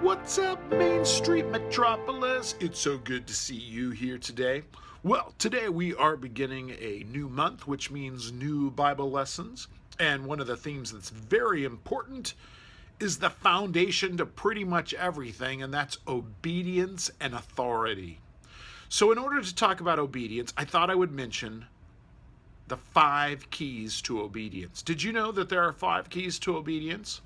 What's up, Main Street Metropolis? It's so good to see you here today. Well, today we are beginning a new month, which means new Bible lessons. And one of the themes that's very important is the foundation to pretty much everything, and that's obedience and authority. So in order to talk about obedience, I thought I would mention the 5 keys to obedience. Did you know that there are 5 keys to obedience?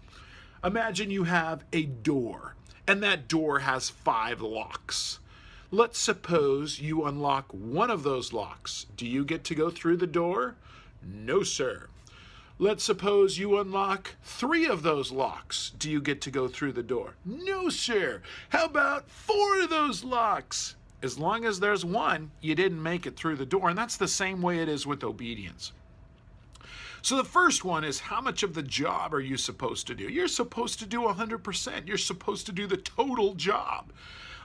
Imagine you have a door, and that door has 5 locks. Let's suppose you unlock one of those locks. Do you get to go through the door? No, sir. Let's suppose you unlock 3 of those locks. Do you get to go through the door? No, sir. How about 4 of those locks? As long as there's one, you didn't make it through the door, and that's the same way it is with obedience. So the first one is, how much of the job are you supposed to do? You're supposed to do 100%. You're supposed to do the total job.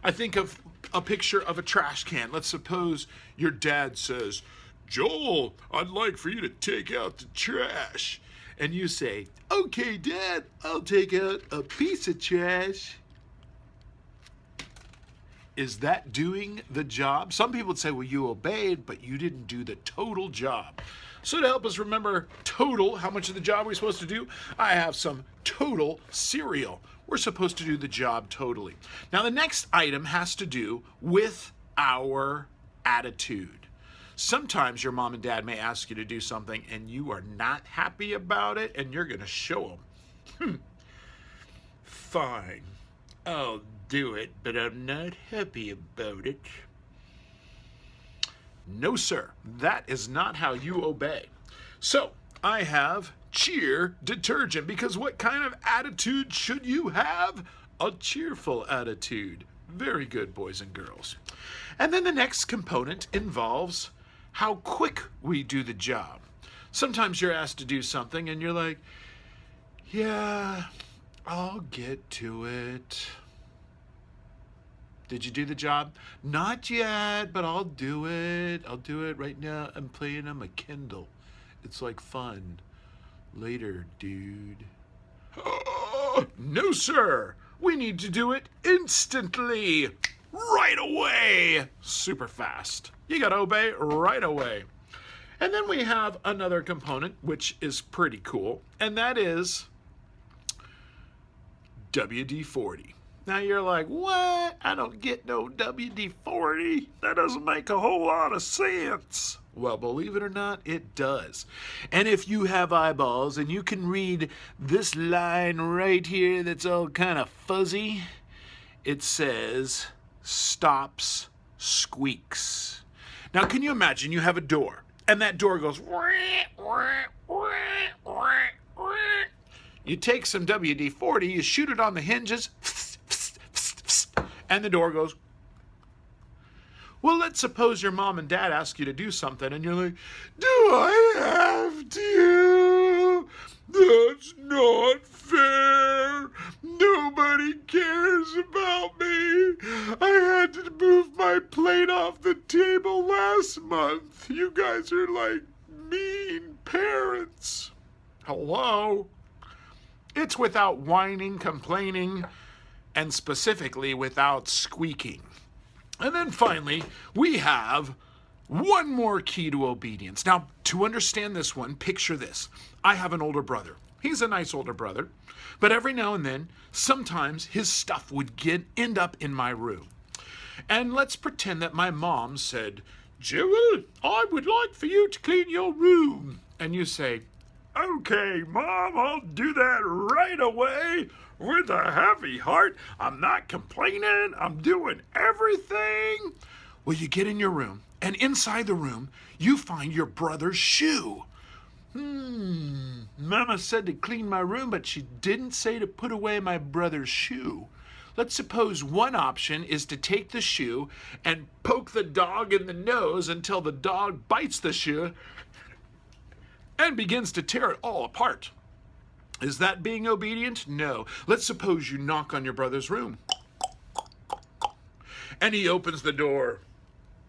I think of a picture of a trash can. Let's suppose your dad says, "Joel, I'd like for you to take out the trash." And you say, "Okay, Dad, I'll take out a piece of trash." Is that doing the job? Some people would say, well, you obeyed, but you didn't do the total job. So to help us remember total, how much of the job we're supposed to do, I have some total cereal. We're supposed to do the job totally. Now the next item has to do with our attitude. Sometimes your mom and dad may ask you to do something and you are not happy about it, and you're going to show them. Fine, I'll do it, but I'm not happy about it. No, sir, that is not how you obey. So I have cheer detergent, because what kind of attitude should you have? A cheerful attitude. Very good, boys and girls. And then the next component involves how quick we do the job. Sometimes you're asked to do something and you're like, yeah, I'll get to it. Did you do the job? Not yet, but I'll do it. I'll do it right now. I'm playing on my Kindle. It's like fun. Later, dude. No, sir. We need to do it instantly. Right away. Super fast. You gotta obey right away. And then we have another component, which is pretty cool, and that is WD-40. Now you're like, what? I don't get no WD-40. That doesn't make a whole lot of sense. Well, believe it or not, it does. And if you have eyeballs and you can read this line right here that's all kind of fuzzy, it says, stops squeaks. Now, can you imagine you have a door and that door goes, you take some WD-40, you shoot it on the hinges, and the door goes. Well, let's suppose your mom and dad ask you to do something and you're like, do I have to? That's not fair. Nobody cares about me. I had to move my plate off the table last month. You guys are like mean parents. Hello? It's without whining, complaining, and specifically without squeaking. And then finally, we have one more key to obedience. Now, to understand this one, picture this. I have an older brother. He's a nice older brother, but every now and then, sometimes his stuff would end up in my room. And let's pretend that my mom said, "Joel, I would like for you to clean your room." And you say, "Okay, Mom, I'll do that right away with a heavy heart. I'm not complaining. I'm doing everything." Well, you get in your room, and inside the room, you find your brother's shoe. Mama said to clean my room, but she didn't say to put away my brother's shoe. Let's suppose one option is to take the shoe and poke the dog in the nose until the dog bites the shoe and begins to tear it all apart. Is that being obedient? No. Let's suppose you knock on your brother's room and he opens the door.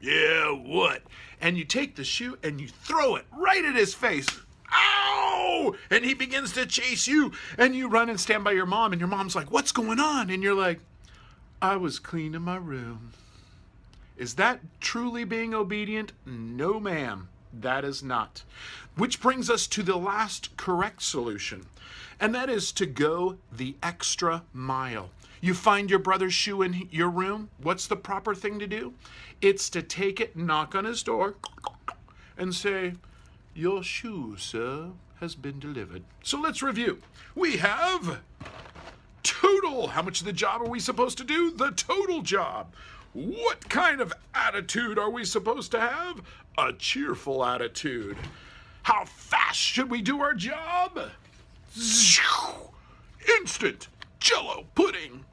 Yeah, what? And you take the shoe and you throw it right at his face. Ow! And he begins to chase you, and you run and stand by your mom, and your mom's like, "What's going on?" And you're like, I was cleaning my room. Is that truly being obedient? No, ma'am, that is not. Which brings us to the last correct solution, and that is to go the extra mile. You find your brother's shoe in your room. What's the proper thing to do? It's to take it, knock on his door, and say, "Your shoe, sir, has been delivered." So let's review. We have total. How much of the job are we supposed to do? The total job. What kind of attitude are we supposed to have? A cheerful attitude. How fast should we do our job? Instant Jello pudding.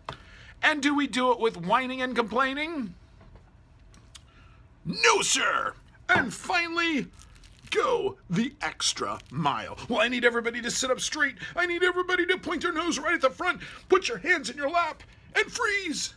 And do we do it with whining and complaining? No, sir. And finally, go the extra mile. Well, I need everybody to sit up straight. I need everybody to point their nose right at the front. Put your hands in your lap and freeze.